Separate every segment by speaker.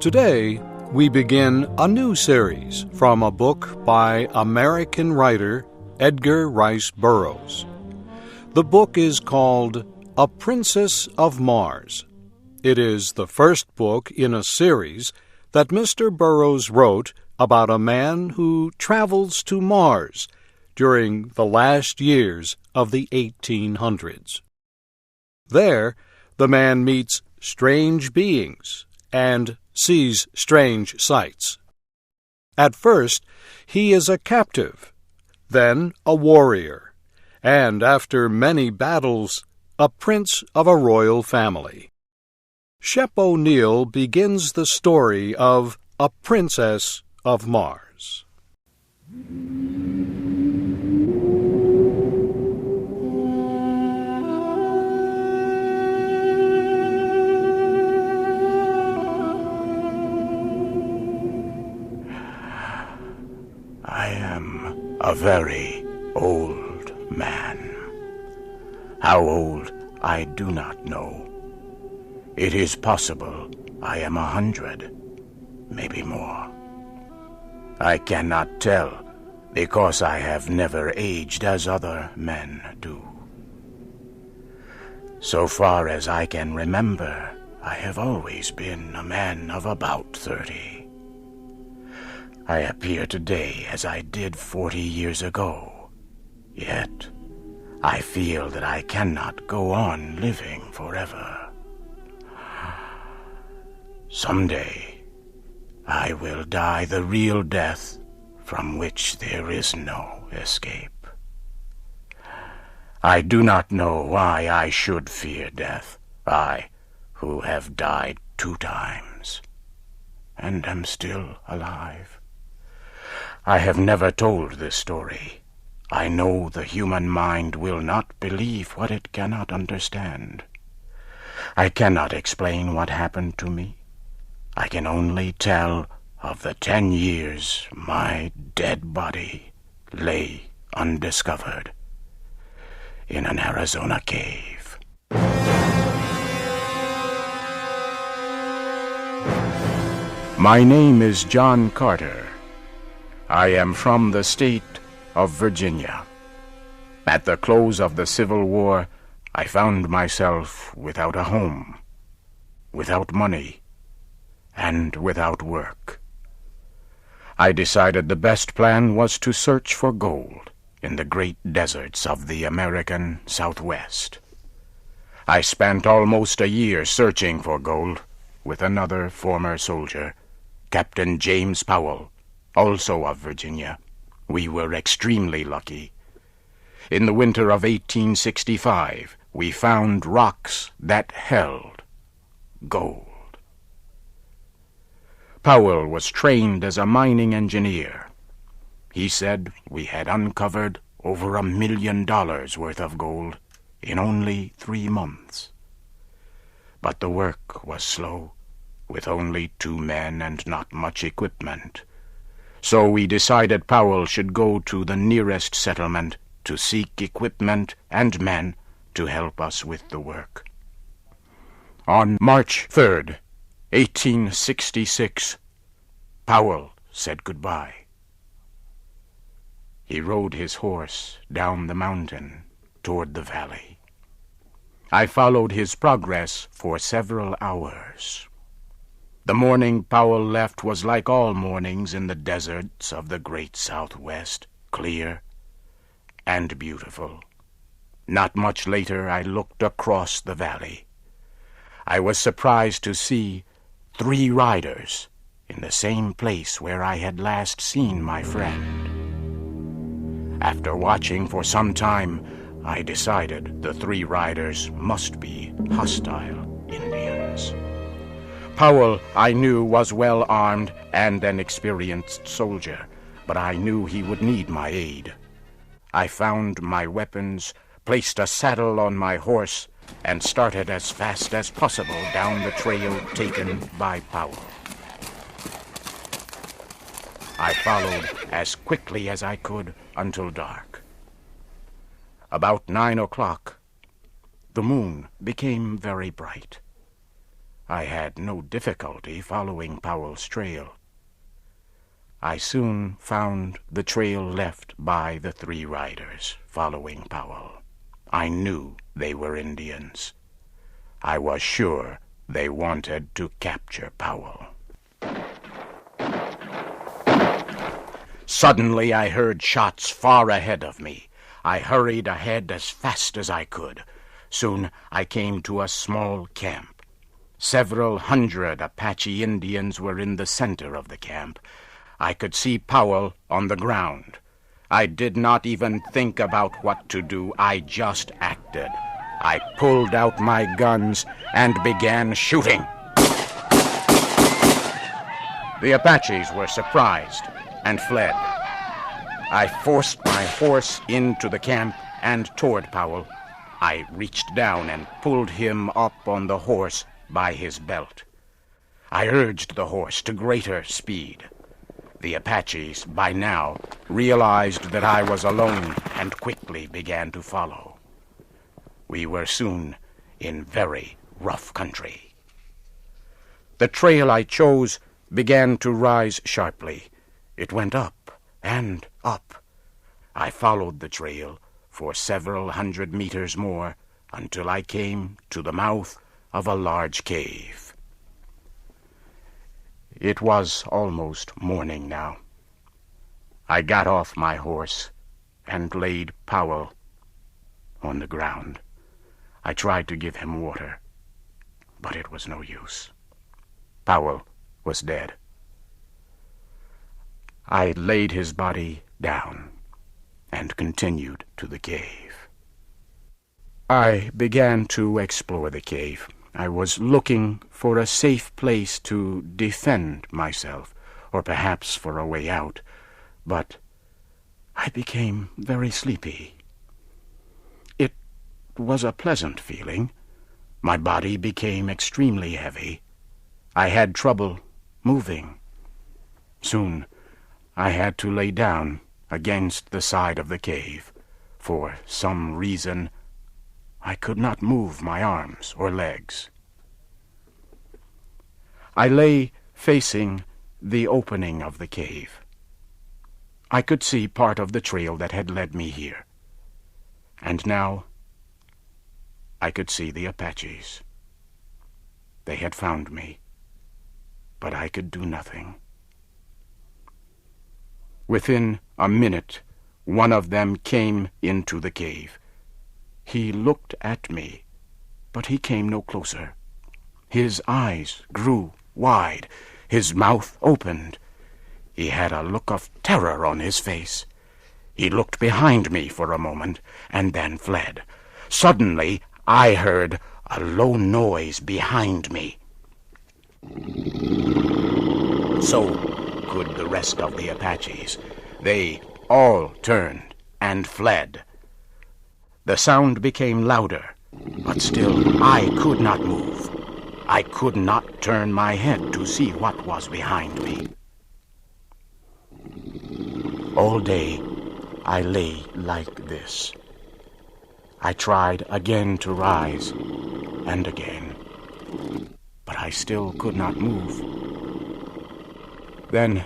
Speaker 1: Today, we begin a new series from a book by American writer Edgar Rice Burroughs. The book is called A Princess of Mars. It is the first book in a series that Mr. Burroughs wrote about a man who travels to Mars during the last years of the 1800s. There, the man meets strange beings and sees strange sights. At first, he is a captive, then a warrior, and after many battles, a prince of a royal family. Shep O'Neill begins the story of A Princess of Mars.
Speaker 2: I am a very old man. How old, I do not know. It is possible I am 100, maybe more. I cannot tell, because I have never aged as other men do. So far as I can remember, I have always been a man of about 30. I appear today as I did 40 years ago, yet I feel that I cannot go on living forever. Someday, I will die the real death from which there is no escape. I do not know why I should fear death, I who have died 2 times, and am still alive. I have never told this story. I know the human mind will not believe what it cannot understand. I cannot explain what happened to me. I can only tell of the 10 years my dead body lay undiscovered in an Arizona cave. My name is John Carter. I am from the state of Virginia. At the close of the Civil War, I found myself without a home, without money, and without work. I decided the best plan was to search for gold in the great deserts of the American Southwest. I spent almost a year searching for gold with another former soldier, Captain James Powell, also of Virginia. We were extremely lucky. In the winter of 1865, we found rocks that held gold. Powell was trained as a mining engineer. He said we had uncovered over $1 million worth of gold in only 3 months. But the work was slow, with only 2 men and not much equipment. So we decided Powell should go to the nearest settlement to seek equipment and men to help us with the work. On March 3rd, 1866, Powell said goodbye. He rode his horse down the mountain toward the valley. I followed his progress for several hours. The morning Powell left was like all mornings in the deserts of the great Southwest, clear and beautiful. Not much later, I looked across the valley. I was surprised to see 3 riders in the same place where I had last seen my friend. After watching for some time, I decided the 3 riders must be hostile Indians. Powell, I knew, was well armed and an experienced soldier, but I knew he would need my aid. I found my weapons, placed a saddle on my horse, and started as fast as possible down the trail taken by Powell. I followed as quickly as I could until dark. About 9 o'clock, the moon became very bright. I had no difficulty following Powell's trail. I soon found the trail left by the 3 riders following Powell. I knew they were Indians. I was sure they wanted to capture Powell. Suddenly I heard shots far ahead of me. I hurried ahead as fast as I could. Soon I came to a small camp. Several hundred Apache Indians were in the center of the camp. I could see Powell on the ground. I did not even think about what to do. I just acted. I pulled out my guns and began shooting. The Apaches were surprised and fled. I forced my horse into the camp and toward Powell. I reached down and pulled him up on the horse by his belt. I urged the horse to greater speed. The Apaches, by now, realized that I was alone and quickly began to follow. We were soon in very rough country. The trail I chose began to rise sharply. It went up and up. I followed the trail for several hundred meters more until I came to the mouth of a large cave. It was almost morning now. I got off my horse and laid Powell on the ground. I tried to give him water, but it was no use. Powell was dead. I laid his body down and continued to the cave. I began to explore the cave. I was looking for a safe place to defend myself, or perhaps for a way out, but I became very sleepy. It was a pleasant feeling. My body became extremely heavy. I had trouble moving. Soon I had to lay down against the side of the cave. For some reason, I could not move my arms or legs. I lay facing the opening of the cave. I could see part of the trail that had led me here. And now I could see the Apaches. They had found me, but I could do nothing. Within a minute, one of them came into the cave. He looked at me, but he came no closer. His eyes grew wide. His mouth opened. He had a look of terror on his face. He looked behind me for a moment and then fled. Suddenly, I heard a low noise behind me. So could the rest of the Apaches. They all turned and fled. The sound became louder, but still I could not move. I could not turn my head to see what was behind me. All day I lay like this. I tried again to rise and again, but I still could not move. Then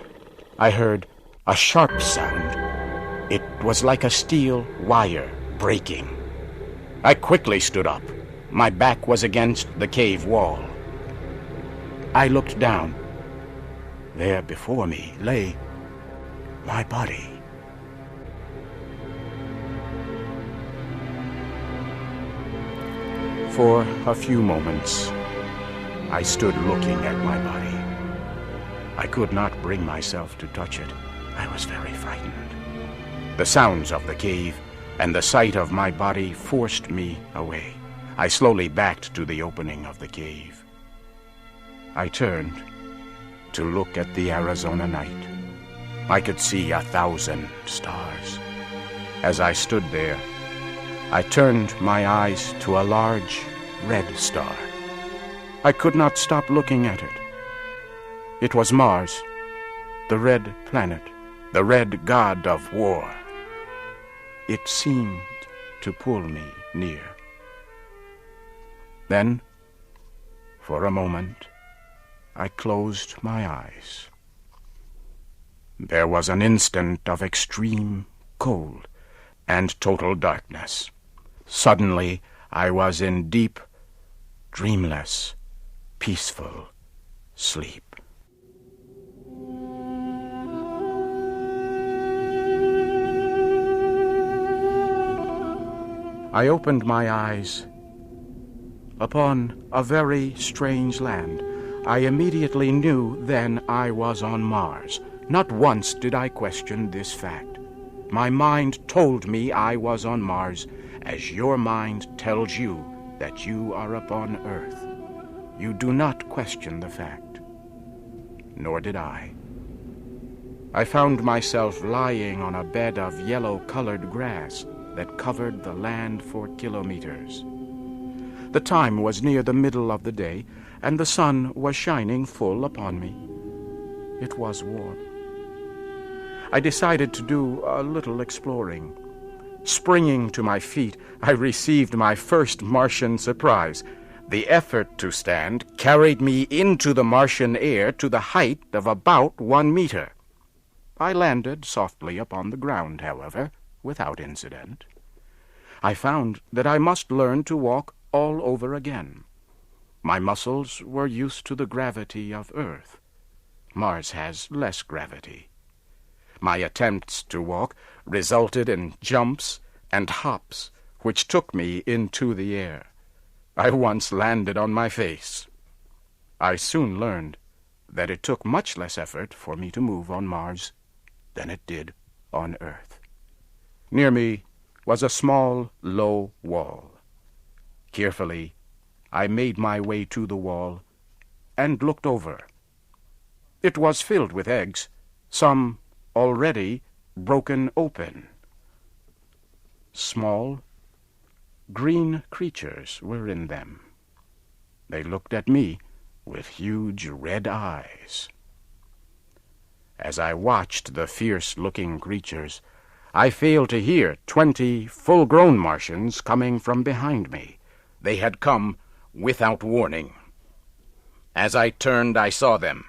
Speaker 2: I heard a sharp sound. It was like a steel wire breaking. I quickly stood up. My back was against the cave wall. I looked down. There before me lay my body. For a few moments, I stood looking at my body. I could not bring myself to touch it. I was very frightened. The sounds of the cave and the sight of my body forced me away. I slowly backed to the opening of the cave. I turned to look at the Arizona night. I could see 1,000 stars. As I stood there, I turned my eyes to a large red star. I could not stop looking at it. It was Mars, the red planet, the red god of war. It seemed to pull me near. Then, For a moment, I closed my eyes. There was an instant of extreme cold and total darkness. Suddenly, I was in deep, dreamless, peaceful sleep. I opened my eyes upon a very strange land. I immediately knew then I was on Mars. Not once did I question this fact. My mind told me I was on Mars, as your mind tells you that you are upon Earth. You do not question the fact. Nor did I. I found myself lying on a bed of yellow-colored grass that covered the land for kilometers. The time was near the middle of the day, and the sun was shining full upon me. It was warm. I decided to do a little exploring. Springing to my feet, I received my first Martian surprise. The effort to stand carried me into the Martian air to the height of about 1 meter. I landed softly upon the ground, however, without incident. I found that I must learn to walk all over again. My muscles were used to the gravity of Earth. Mars has less gravity. My attempts to walk resulted in jumps and hops, which took me into the air. I once landed on my face. I soon learned that it took much less effort for me to move on Mars than it did on Earth. Near me was a small, low wall. Carefully, I made my way to the wall and looked over. It was filled with eggs, some already broken open. Small, green creatures were in them. They looked at me with huge red eyes. As I watched the fierce-looking creatures, I failed to hear 20 full-grown Martians coming from behind me. They had come without warning. As I turned, I saw them.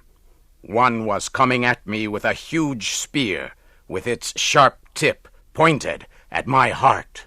Speaker 2: One was coming at me with a huge spear, with its sharp tip pointed at my heart.